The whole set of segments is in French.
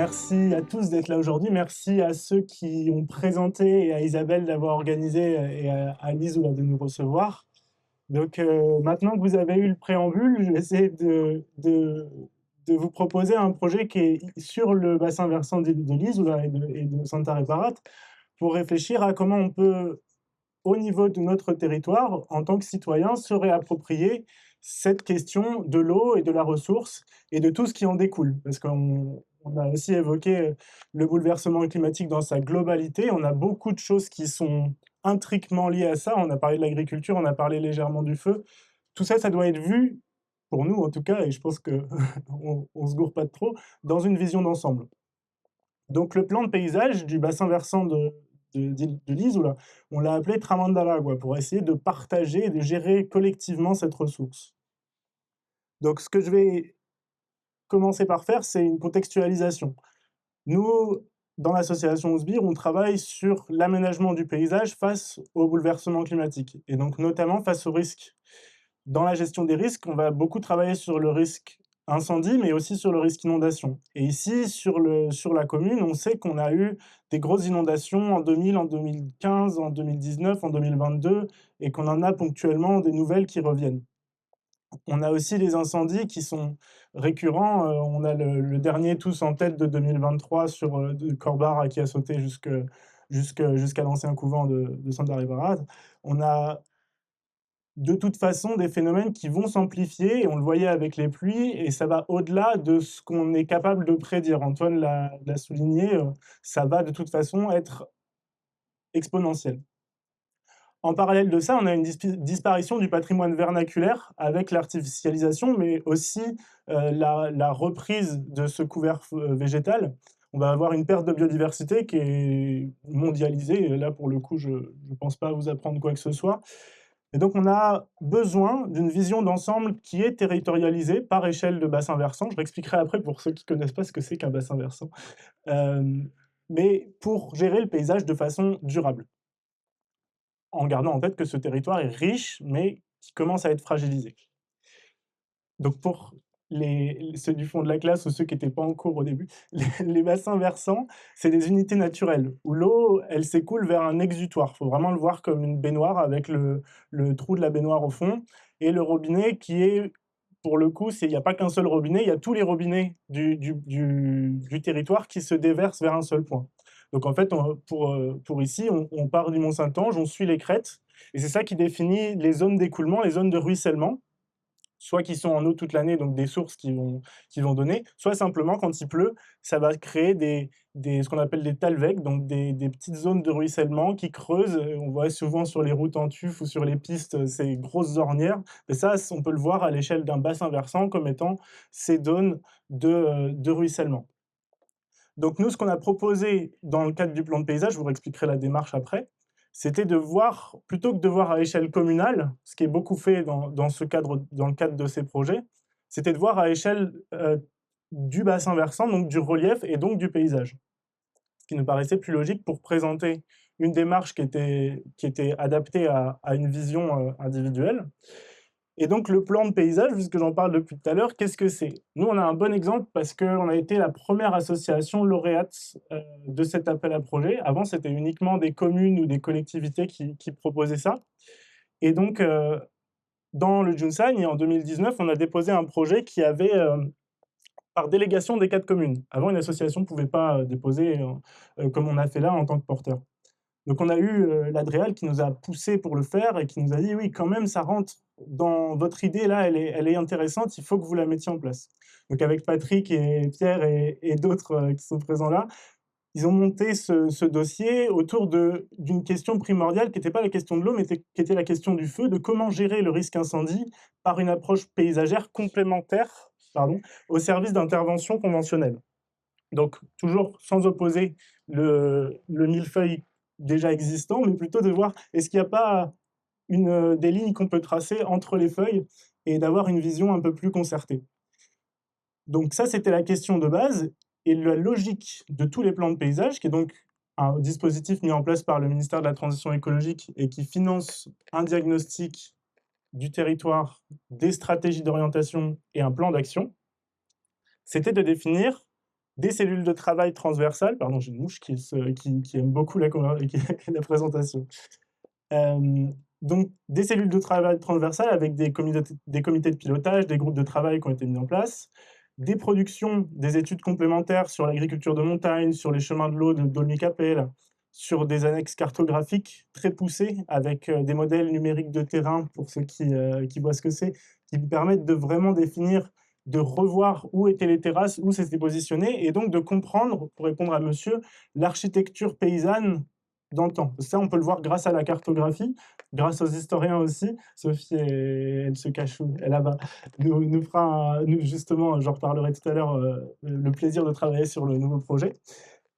merci à tous d'être là aujourd'hui. Merci à ceux qui ont présenté et à Isabelle d'avoir organisé et à Lise de nous recevoir. Donc maintenant que vous avez eu le préambule, je vais essayer de vous proposer un projet qui est sur le bassin versant de Lise et de Santa Reparat pour réfléchir à comment on peut, au niveau de notre territoire, en tant que citoyen, se réapproprier cette question de l'eau et de la ressource et de tout ce qui en découle. Parce qu'on a aussi évoqué le bouleversement climatique dans sa globalité. On a beaucoup de choses qui sont intriquement liées à ça. On a parlé de l'agriculture, on a parlé légèrement du feu. Tout ça, ça doit être vu, pour nous en tout cas, et je pense qu'on ne se gourre pas de trop, dans une vision d'ensemble. Donc le plan de paysage du bassin versant de l'Isola, on l'a appelé Tramandalagua pour essayer de partager et de gérer collectivement cette ressource. Donc ce que je vais commencer par faire, c'est une contextualisation. Nous, dans l'association Ousbir, on travaille sur l'aménagement du paysage face au bouleversement climatique, et donc notamment face aux risques. Dans la gestion des risques, on va beaucoup travailler sur le risque incendie, mais aussi sur le risque inondation. Et ici, sur la commune, on sait qu'on a eu des grosses inondations en 2000, en 2015, en 2019, en 2022, et qu'on en a ponctuellement des nouvelles qui reviennent. On a aussi les incendies qui sont récurrents. On a le dernier tous en tête de 2023 sur de Corbar qui a sauté jusqu'à l'ancien couvent de Santa Reparata. On a de toute façon des phénomènes qui vont s'amplifier, et on le voyait avec les pluies, et ça va au-delà de ce qu'on est capable de prédire. Antoine l'a souligné, ça va de toute façon être exponentiel. En parallèle de ça, on a une disparition du patrimoine vernaculaire avec l'artificialisation, mais aussi la reprise de ce couvert végétal. On va avoir une perte de biodiversité qui est mondialisée, et là pour le coup, je ne pense pas vous apprendre quoi que ce soit. Et donc, on a besoin d'une vision d'ensemble qui est territorialisée par échelle de bassin versant. Je l'expliquerai après pour ceux qui ne connaissent pas ce que c'est qu'un bassin versant. Mais pour gérer le paysage de façon durable, en gardant en tête que ce territoire est riche, mais qui commence à être fragilisé. Donc, pour ceux du fond de la classe ou ceux qui n'étaient pas en cours au début, les bassins versants, c'est des unités naturelles où l'eau, elle s'écoule vers un exutoire. Il faut vraiment le voir comme une baignoire avec le trou de la baignoire au fond et le robinet qui est, pour le coup, il n'y a pas qu'un seul robinet, il y a tous les robinets du territoire qui se déversent vers un seul point. Donc en fait, pour ici, on part du Mont-Saint-Ange, on suit les crêtes, et c'est ça qui définit les zones d'écoulement, les zones de ruissellement, soit qui sont en eau toute l'année, donc des sources qui vont donner, soit simplement quand il pleut, ça va créer ce qu'on appelle des talwegs, donc des petites zones de ruissellement qui creusent. On voit souvent sur les routes en tuf ou sur les pistes ces grosses ornières, mais ça, on peut le voir à l'échelle d'un bassin versant comme étant ces zones de ruissellement. Donc nous, ce qu'on a proposé dans le cadre du plan de paysage, je vous expliquerai la démarche après, c'était de voir, plutôt que de voir à échelle communale, ce qui est beaucoup fait dans le cadre de ces projets, c'était de voir à échelle du bassin versant, donc du relief et donc du paysage. Ce qui nous paraissait plus logique pour présenter une démarche qui était adaptée à une vision individuelle. Et donc le plan de paysage, puisque j'en parle depuis tout à l'heure, qu'est-ce que c'est? Nous, on a un bon exemple parce qu'on a été la première association lauréate de cet appel à projet. Avant, c'était uniquement des communes ou des collectivités qui proposaient ça. Et donc, dans le Junsan, en 2019, on a déposé un projet qui avait, par délégation des 4 communes. Avant, une association ne pouvait pas déposer comme on a fait là en tant que porteur. Donc on a eu l'Adréal qui nous a poussé pour le faire et qui nous a dit: «Oui, quand même, ça rentre dans votre idée là, elle est intéressante, il faut que vous la mettiez en place». Donc avec Patrick et Pierre et d'autres qui sont présents là, ils ont monté ce dossier autour d'une question primordiale qui n'était pas la question de l'eau, mais qui était la question du feu, de comment gérer le risque incendie par une approche paysagère complémentaire, pardon, au service d'intervention conventionnelle. Donc, toujours sans opposer le millefeuille déjà existant, mais plutôt de voir est-ce qu'il n'y a pas des lignes qu'on peut tracer entre les feuilles et d'avoir une vision un peu plus concertée. Donc ça, c'était la question de base, et la logique de tous les plans de paysage, qui est donc un dispositif mis en place par le ministère de la Transition écologique et qui finance un diagnostic du territoire, des stratégies d'orientation et un plan d'action, c'était de définir des cellules de travail transversales, pardon, j'ai une mouche qui aime beaucoup la présentation. Donc des cellules de travail transversales avec des comités de pilotage, des groupes de travail qui ont été mis en place, des productions, des études complémentaires sur l'agriculture de montagne, sur les chemins de l'eau de Dolny-Capelle, sur des annexes cartographiques très poussées avec des modèles numériques de terrain pour ceux qui voient ce que c'est, qui permettent de vraiment définir, de revoir où étaient les terrasses, où c'était positionné, et donc de comprendre, pour répondre à monsieur, l'architecture paysanne dans le temps. Ça, on peut le voir grâce à la cartographie, grâce aux historiens aussi. Sophie, elle se cache où? Elle est là-bas. Nous fera, justement, j'en reparlerai tout à l'heure, le plaisir de travailler sur le nouveau projet.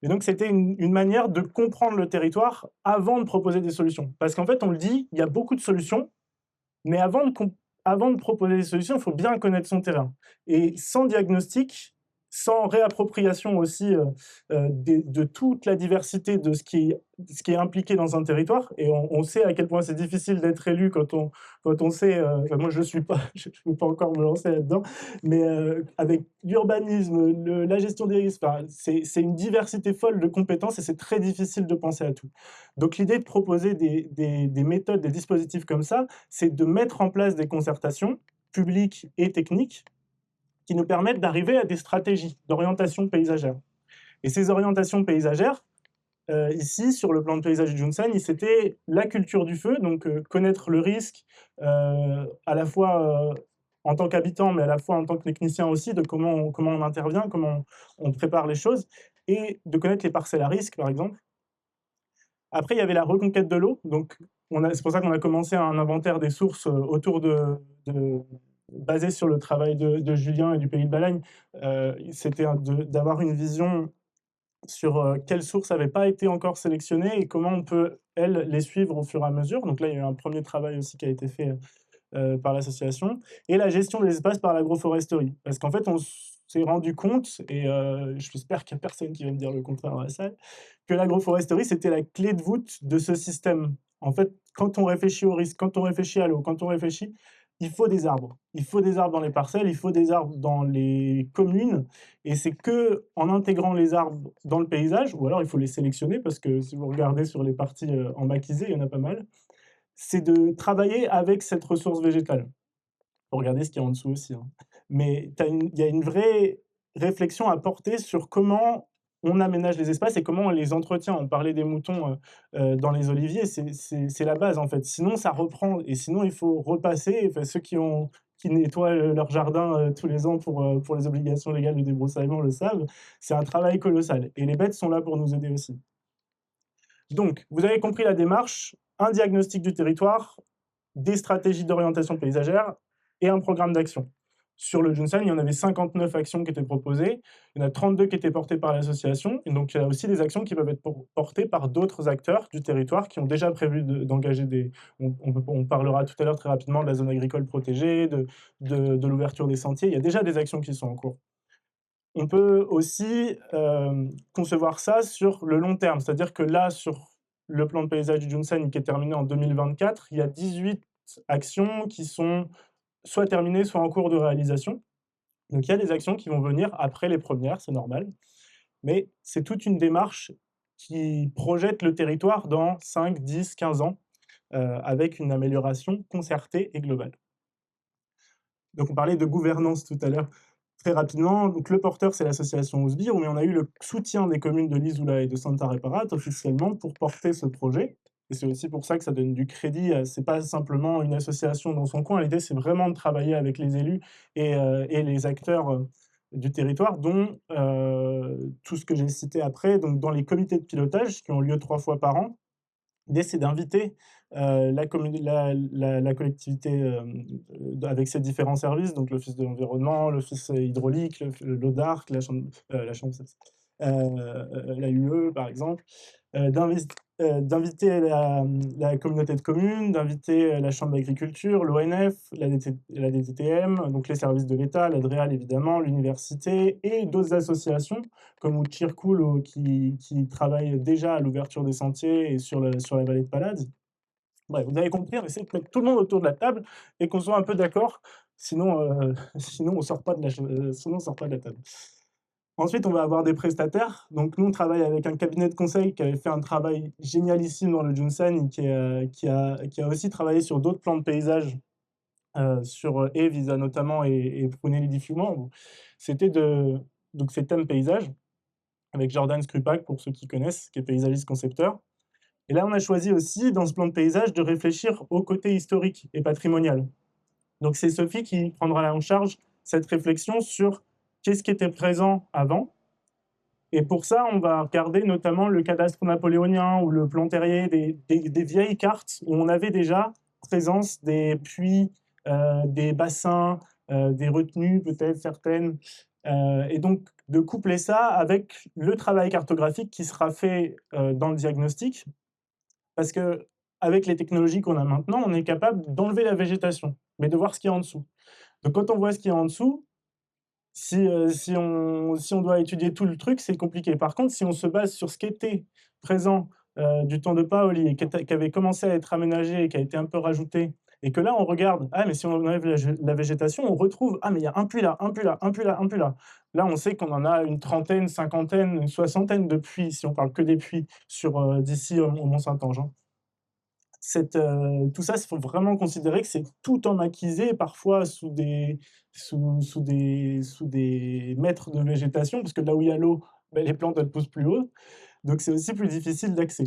Et donc, c'était une manière de comprendre le territoire avant de proposer des solutions. Parce qu'en fait, on le dit, il y a beaucoup de solutions, mais avant de proposer des solutions, il faut bien connaître son terrain. Et sans diagnostic, sans réappropriation aussi de toute la diversité de ce qui est impliqué dans un territoire, et on sait à quel point c'est difficile d'être élu quand on sait, enfin, moi je ne suis pas, je ne peux pas encore me lancer là-dedans, mais avec l'urbanisme, la gestion des risques, enfin, c'est une diversité folle de compétences et c'est très difficile de penser à tout. Donc l'idée de proposer des méthodes, des dispositifs comme ça, c'est de mettre en place des concertations publiques et techniques qui nous permettent d'arriver à des stratégies d'orientation paysagère. Et ces orientations paysagères, ici, sur le plan de paysage du Junsan, c'était la culture du feu, donc connaître le risque, à la fois en tant qu'habitant, mais à la fois en tant que technicien aussi, de comment on intervient, comment on prépare les choses, et de connaître les parcelles à risque, par exemple. Après, il y avait la reconquête de l'eau, donc c'est pour ça qu'on a commencé un inventaire des sources autour basé sur le travail de Julien et du Pays de Balagne. C'était d'avoir une vision sur quelles sources n'avaient pas été encore sélectionnées et comment on peut, elles, les suivre au fur et à mesure. Donc là, il y a eu un premier travail aussi qui a été fait par l'association, et la gestion des espaces par l'agroforesterie. Parce qu'en fait, on s'est rendu compte, et j'espère qu'il n'y a personne qui va me dire le contraire dans la salle, que l'agroforesterie, c'était la clé de voûte de ce système. En fait, quand on réfléchit au risque, quand on réfléchit à l'eau, quand on réfléchit, il faut des arbres. Il faut des arbres dans les parcelles, il faut des arbres dans les communes, et c'est que en intégrant les arbres dans le paysage, ou alors il faut les sélectionner, parce que si vous regardez sur les parties en maquisée, il y en a pas mal, c'est de travailler avec cette ressource végétale. Faut regarder ce qu'il y a en dessous aussi, hein. Mais il y a une vraie réflexion à porter sur comment on aménage les espaces et comment on les entretient. On parlait des moutons dans les oliviers, c'est la base en fait. Sinon, ça reprend, et sinon, il faut repasser. Enfin, ceux qui nettoient leur jardin tous les ans pour les obligations légales de débroussaillement le savent. C'est un travail colossal. Et les bêtes sont là pour nous aider aussi. Donc, vous avez compris la démarche, un diagnostic du territoire, des stratégies d'orientation paysagère et un programme d'action. Sur le Junsan, il y en avait 59 actions qui étaient proposées, il y en a 32 qui étaient portées par l'association, et donc il y a aussi des actions qui peuvent être portées par d'autres acteurs du territoire qui ont déjà prévu d'engager des... On parlera tout à l'heure très rapidement de la zone agricole protégée, de l'ouverture des sentiers, il y a déjà des actions qui sont en cours. On peut aussi concevoir ça sur le long terme, c'est-à-dire que là, sur le plan de paysage du Junsan qui est terminé en 2024, il y a 18 actions qui sont soit terminées, soit en cours de réalisation. Donc il y a des actions qui vont venir après les premières, c'est normal, mais c'est toute une démarche qui projette le territoire dans 5, 10, 15 ans, avec une amélioration concertée et globale. Donc on parlait de gouvernance tout à l'heure. Très rapidement, donc le porteur, c'est l'association Ousbir, mais on a eu le soutien des communes de Lizula et de Santa Reparat officiellement pour porter ce projet. Et c'est aussi pour ça que ça donne du crédit. C'est pas simplement une association dans son coin. L'idée, c'est vraiment de travailler avec les élus et les acteurs du territoire, dont tout ce que j'ai cité après, donc dans les comités de pilotage qui ont lieu 3 fois par an. L'idée, c'est d'inviter la collectivité avec ses différents services, donc l'Office de l'environnement, l'Office hydraulique, l'ODARC, la chambre, la UE, par exemple, d'inviter la communauté de communes, d'inviter la chambre d'agriculture, l'ONF, la DTTM, donc les services de l'État, l'ADREAL évidemment, l'université et d'autres associations comme Uchirkul qui travaille déjà à l'ouverture des sentiers et sur la vallée de Palade. Bref, vous avez compris, on essaie de mettre tout le monde autour de la table et qu'on soit un peu d'accord, sinon, sinon on sort pas de la table. Ensuite, on va avoir des prestataires. Donc nous, on travaille avec un cabinet de conseil qui avait fait un travail génialissime dans le Junsan et qui a aussi travaillé sur d'autres plans de paysage, sur Visa notamment et Prunelli-di-Fiumare. C'était donc c'est thème paysage avec Jordan Skrupak, pour ceux qui connaissent, qui est paysagiste concepteur. Et là, on a choisi aussi, dans ce plan de paysage, de réfléchir au côté historique et patrimonial. Donc c'est Sophie qui prendra en charge cette réflexion sur qu'est-ce qui était présent avant. Et pour ça, on va regarder notamment le cadastre napoléonien ou le plan terrier, des vieilles cartes où on avait déjà présence des puits, des bassins, des retenues peut-être certaines. Et donc de coupler ça avec le travail cartographique qui sera fait dans le diagnostic, parce qu'avec les technologies qu'on a maintenant, on est capable d'enlever la végétation, mais de voir ce qu'il y a en dessous. Donc quand on voit ce qu'il y a en dessous, si on doit étudier tout le truc, c'est compliqué. Par contre, si on se base sur ce qui était présent du temps de Paoli et qui avait commencé à être aménagé et qui a été un peu rajouté, et que là on regarde, ah mais si on enlève la végétation, on retrouve, ah mais il y a un puits là, un puits là, un puits là, un puits là. Là, on sait qu'on en a une trentaine, cinquantaine, une soixantaine de puits, si on parle que des puits, d'ici au Mont-Saint-Ange, hein. Tout ça, il faut vraiment considérer que c'est tout en maquisé, parfois sous des mètres de végétation, parce que là où il y a l'eau, ben, les plantes, elles poussent plus haut. Donc c'est aussi plus difficile d'accès.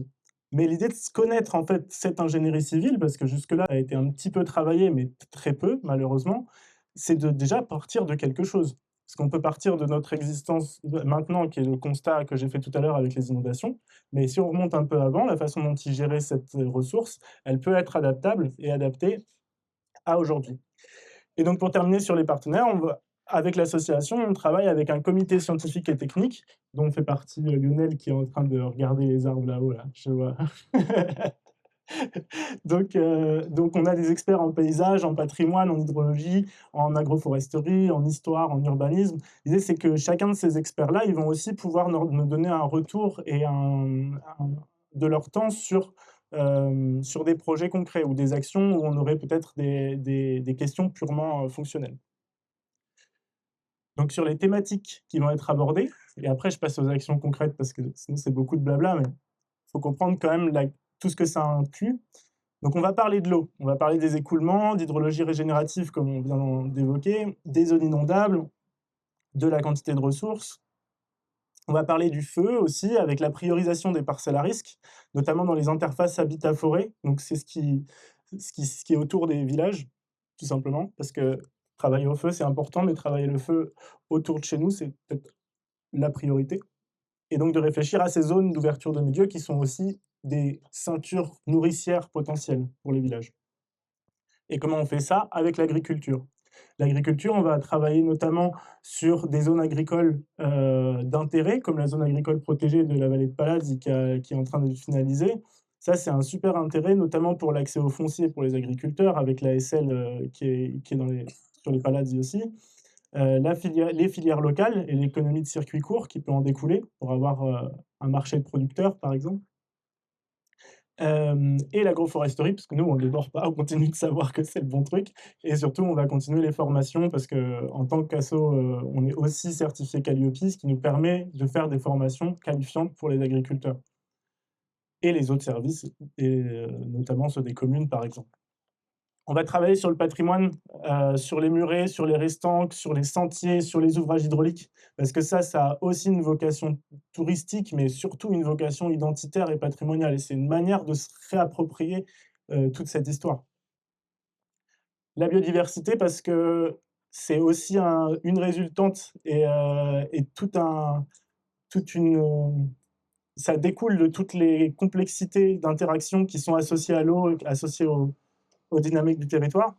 Mais l'idée de se connaître, en fait, cette ingénierie civile, parce que jusque-là, elle a été un petit peu travaillée, mais très peu, malheureusement, c'est de déjà partir de quelque chose. Parce qu'on peut partir de notre existence maintenant, qui est le constat que j'ai fait tout à l'heure avec les inondations, mais si on remonte un peu avant, la façon dont ils géraient cette ressource, elle peut être adaptable et adaptée à aujourd'hui. Et donc pour terminer sur les partenaires, avec l'association, on travaille avec un comité scientifique et technique, dont fait partie Lionel qui est en train de regarder les arbres là-haut, là, je vois. Donc on a des experts en paysage, en patrimoine, en hydrologie, en agroforesterie, en histoire, en urbanisme. L'idée, c'est que chacun de ces experts-là, ils vont aussi pouvoir nous donner un retour et de leur temps sur des projets concrets ou des actions où on aurait peut-être des questions purement fonctionnelles. Donc sur les thématiques qui vont être abordées, et après je passe aux actions concrètes parce que sinon c'est beaucoup de blabla, mais il faut comprendre quand même tout ce que ça inclut. Donc on va parler de l'eau, on va parler des écoulements, d'hydrologie régénérative comme on vient d'évoquer, des zones inondables, de la quantité de ressources. On va parler du feu aussi, avec la priorisation des parcelles à risque, notamment dans les interfaces habitat-forêt. Donc c'est ce qui est autour des villages, tout simplement, parce que travailler au feu, c'est important, mais travailler le feu autour de chez nous, c'est peut-être la priorité. Et donc de réfléchir à ces zones d'ouverture de milieu qui sont aussi des ceintures nourricières potentielles pour les villages. Et comment on fait ça? Avec l'agriculture. L'agriculture, on va travailler notamment sur des zones agricoles d'intérêt, comme la zone agricole protégée de la vallée de Palazzi qui est en train d'être finalisée. Ça, c'est un super intérêt, notamment pour l'accès au foncier pour les agriculteurs, avec l'ASL qui est sur les Palazzi aussi. Les filières locales et l'économie de circuit court qui peut en découler pour avoir un marché de producteurs, par exemple. Et l'agroforesterie, parce que nous, on ne déborde pas, on continue de savoir que c'est le bon truc. Et surtout, on va continuer les formations parce qu'en tant qu'asso, on est aussi certifié Calliope, ce qui nous permet de faire des formations qualifiantes pour les agriculteurs et les autres services, et notamment ceux des communes, par exemple. On va travailler sur le patrimoine, sur les murets, sur les restanques, sur les sentiers, sur les ouvrages hydrauliques, parce que ça a aussi une vocation touristique, mais surtout une vocation identitaire et patrimoniale, et c'est une manière de se réapproprier, toute cette histoire. La biodiversité parce que c'est aussi une résultante et toute une, ça découle de toutes les complexités d'interaction qui sont associées à l'eau, associées aux dynamiques du territoire.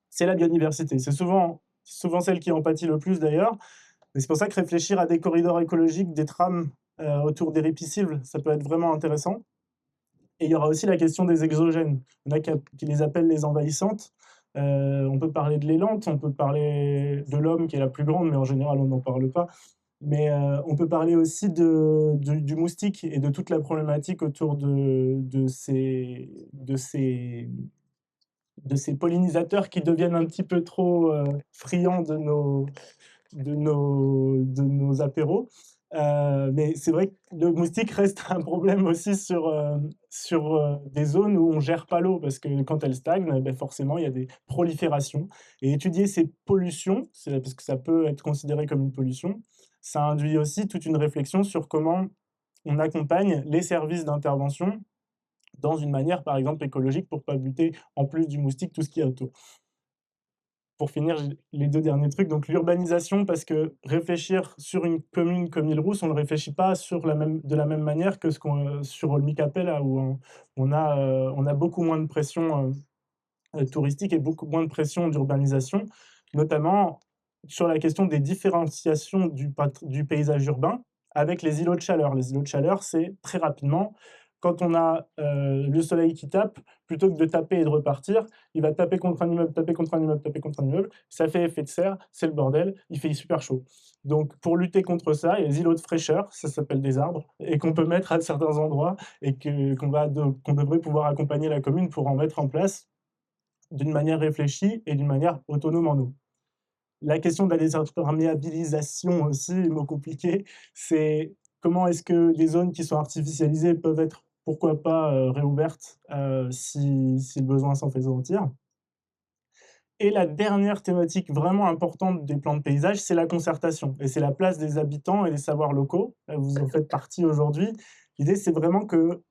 C'est la biodiversité. C'est souvent celle qui en pâtit le plus d'ailleurs. Et c'est pour ça que réfléchir à des corridors écologiques, des trames autour des ripisylves, ça peut être vraiment intéressant. Et il y aura aussi la question des exogènes. Il y en a qui les appellent les envahissantes. On peut parler de l'élante, on peut parler de l'homme qui est la plus grande, mais en général on n'en parle pas. Mais on peut parler aussi du moustique et de toute la problématique autour de ces pollinisateurs qui deviennent un petit peu trop friands de nos apéros. Mais c'est vrai que le moustique reste un problème aussi sur des zones où on gère pas l'eau, parce que quand elle stagne, ben forcément, il y a des proliférations. Et étudier ces pollutions, parce que ça peut être considéré comme une pollution, ça induit aussi toute une réflexion sur comment on accompagne les services d'intervention dans une manière, par exemple, écologique, pour pas buter, en plus du moustique, tout ce qu'il y a autour. Pour finir, j'ai les 2 derniers trucs, donc l'urbanisation, parce que réfléchir sur une commune comme Île-Rousse, on ne le réfléchit pas de la même manière que sur Olmicapelle, là où on a beaucoup moins de pression touristique et beaucoup moins de pression d'urbanisation, notamment sur la question des différenciations du paysage urbain avec les îlots de chaleur. Les îlots de chaleur, c'est très rapidement, quand on a le soleil qui tape, plutôt que de taper et de repartir, il va taper contre un immeuble, taper contre un immeuble, taper contre un immeuble. Ça fait effet de serre, c'est le bordel, il fait super chaud. Donc, pour lutter contre ça, il y a les îlots de fraîcheur, ça s'appelle des arbres, et qu'on peut mettre à certains endroits et qu'on devrait pouvoir accompagner la commune pour en mettre en place d'une manière réfléchie et d'une manière autonome en eau. La question de la désimperméabilisation aussi, mot compliqué, c'est comment est-ce que des zones qui sont artificialisées peuvent être, pourquoi pas, réouvertes, si le besoin s'en fait sentir. Et la dernière thématique vraiment importante des plans de paysage, c'est la concertation et c'est la place des habitants et des savoirs locaux. Vous en faites partie aujourd'hui. L'idée, c'est vraiment que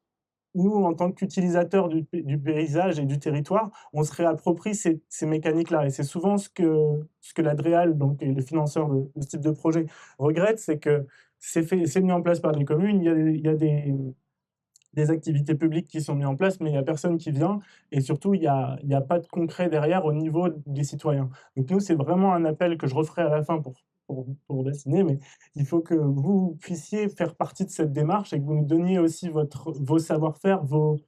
nous, en tant qu'utilisateurs du paysage et du territoire, on se réapproprie ces mécaniques-là. Et c'est souvent ce que la DREAL, donc et les financeurs de ce type de projet, regrettent, c'est que c'est mis en place par des communes, il y a des activités publiques qui sont mises en place, mais il n'y a personne qui vient, et surtout, il y a pas de concret derrière au niveau des citoyens. Donc nous, c'est vraiment un appel que je referai à la fin pour dessiner, mais il faut que vous puissiez faire partie de cette démarche et que vous nous donniez aussi vos savoir-faire, vos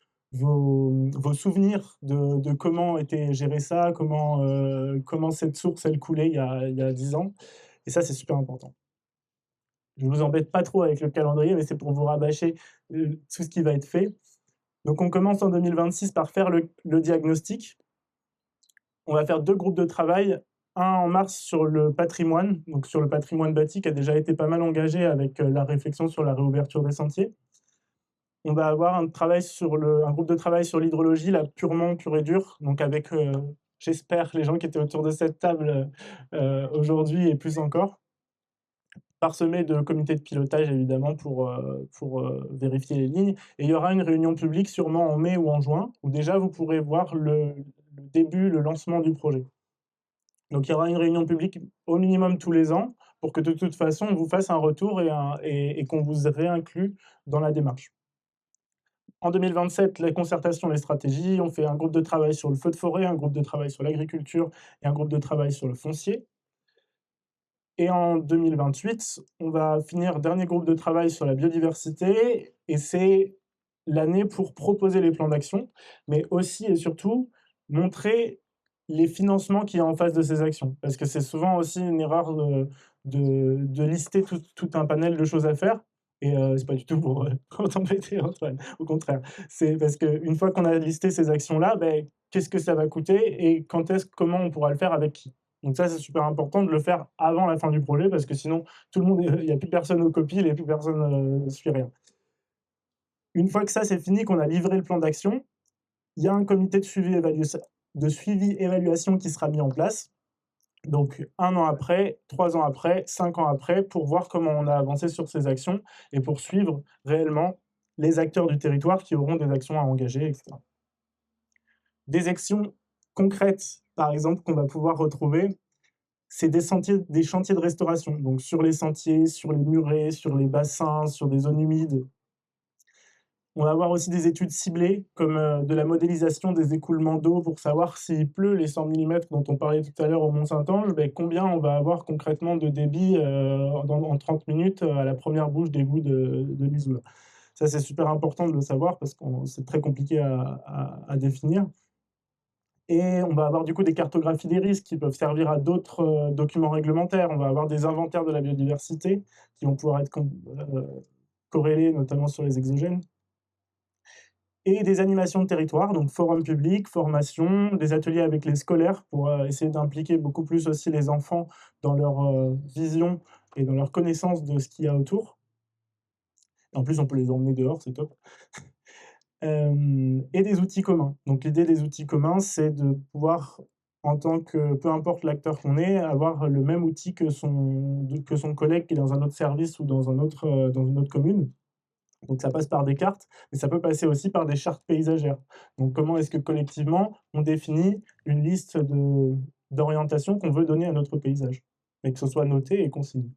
souvenirs de comment était géré ça, comment cette source, elle coulait il y a 10 ans, et ça, c'est super important. Je vous embête pas trop avec le calendrier, mais c'est pour vous rabâcher tout ce qui va être fait. Donc on commence en 2026 par faire le diagnostic. On va faire 2 groupes de travail, un en mars sur le patrimoine, donc sur le patrimoine bâti qui a déjà été pas mal engagé avec la réflexion sur la réouverture des sentiers. On va avoir un groupe de travail sur l'hydrologie, là, purement pur et dur, donc avec, j'espère, les gens qui étaient autour de cette table aujourd'hui et plus encore, parsemé de comités de pilotage évidemment pour vérifier les lignes. Et il y aura une réunion publique sûrement en mai ou en juin, où déjà vous pourrez voir le début, le lancement du projet. Donc il y aura une réunion publique au minimum tous les ans, pour que de toute façon on vous fasse un retour et qu'on vous réinclue dans la démarche. En 2027, la concertation, les stratégies, on fait un groupe de travail sur le feu de forêt, un groupe de travail sur l'agriculture et un groupe de travail sur le foncier. Et en 2028, on va finir dernier groupe de travail sur la biodiversité, et c'est l'année pour proposer les plans d'action, mais aussi et surtout montrer les financements qu'il y a en face de ces actions. Parce que c'est souvent aussi une erreur de lister tout un panel de choses à faire, et c'est pas du tout pour t'embêter, Antoine, au contraire. C'est parce qu'une fois qu'on a listé ces actions-là, beh, qu'est-ce que ça va coûter et comment on pourra le faire avec qui? Donc ça, c'est super important de le faire avant la fin du projet, parce que sinon, tout le monde, il n'y a plus personne aux copies, il n'y a plus personne suit rien. Une fois que ça, c'est fini, qu'on a livré le plan d'action, il y a un comité de suivi-évaluation qui sera mis en place. Donc 1 an après, 3 ans après, 5 ans après, pour voir comment on a avancé sur ces actions et pour suivre réellement les acteurs du territoire qui auront des actions à engager, etc. Des actions concrètes, par exemple, qu'on va pouvoir retrouver, c'est des chantiers de restauration. Donc sur les sentiers, sur les murets, sur les bassins, sur des zones humides. On va avoir aussi des études ciblées, comme de la modélisation des écoulements d'eau pour savoir s'il pleut les 100 millimètres dont on parlait tout à l'heure au Mont-Saint-Ange, ben, combien on va avoir concrètement de débit en 30 minutes à la première bouche d'égout de l'Isola. Ça, c'est super important de le savoir parce que c'est très compliqué à définir. Et on va avoir du coup des cartographies des risques qui peuvent servir à d'autres documents réglementaires. On va avoir des inventaires de la biodiversité qui vont pouvoir être corrélés, notamment sur les exogènes. et des animations de territoire, donc forum public, formation, des ateliers avec les scolaires pour essayer d'impliquer beaucoup plus aussi les enfants dans leur vision et dans leur connaissance de ce qu'il y a autour. En plus, on peut les emmener dehors, c'est top. Et des outils communs. Donc l'idée des outils communs, c'est de pouvoir, en tant que peu importe l'acteur qu'on est, avoir le même outil que son collègue qui est dans un autre service ou dans une autre commune. Donc ça passe par des cartes, mais ça peut passer aussi par des chartes paysagères. Donc comment est-ce que collectivement, on définit une liste d'orientations qu'on veut donner à notre paysage? Mais que ce soit noté et consigné.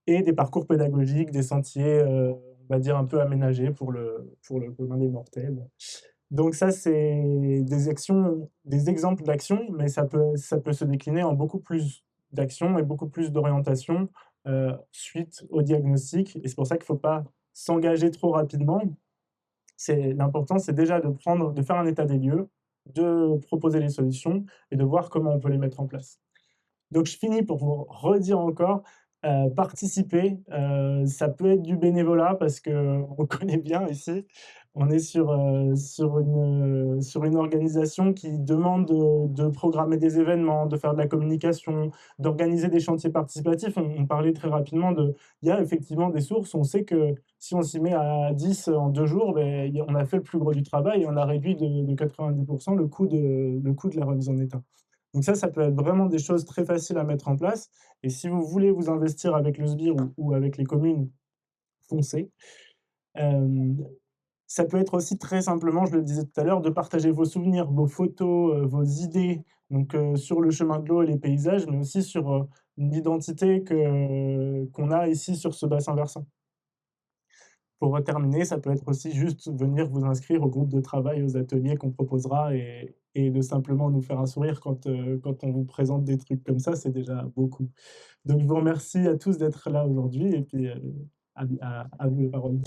Et des parcours pédagogiques, des sentiers, on va dire un peu aménagés pour le commun des mortels. Donc ça, c'est des exemples d'actions, mais ça peut se décliner en beaucoup plus d'actions et beaucoup plus d'orientations, suite au diagnostic, et c'est pour ça qu'il ne faut pas s'engager trop rapidement. L'important, c'est déjà de faire un état des lieux, de proposer les solutions et de voir comment on peut les mettre en place. Donc je finis pour vous redire encore, participer, ça peut être du bénévolat parce qu'on connaît bien ici. On est sur une organisation qui demande de programmer des événements, de faire de la communication, d'organiser des chantiers participatifs. On parlait très rapidement il y a effectivement des sources, on sait que si on s'y met à 10 en 2 jours, beh, on a fait le plus gros du travail et on a réduit de 90 le coût de la remise en état. Donc ça peut être vraiment des choses très faciles à mettre en place, et si vous voulez vous investir avec le sbire ou avec les communes, foncez. Hem, Ça peut être aussi très simplement, je le disais tout à l'heure, de partager vos souvenirs, vos photos, vos idées, donc sur le chemin de l'eau et les paysages, mais aussi sur, l'identité qu'on a ici sur ce bassin versant. Pour terminer, ça peut être aussi juste venir vous inscrire au groupe de travail, aux ateliers qu'on proposera, et de simplement nous faire un sourire quand on vous présente des trucs comme ça, c'est déjà beaucoup. Donc je vous remercie à tous d'être là aujourd'hui, et puis, à vous la parole.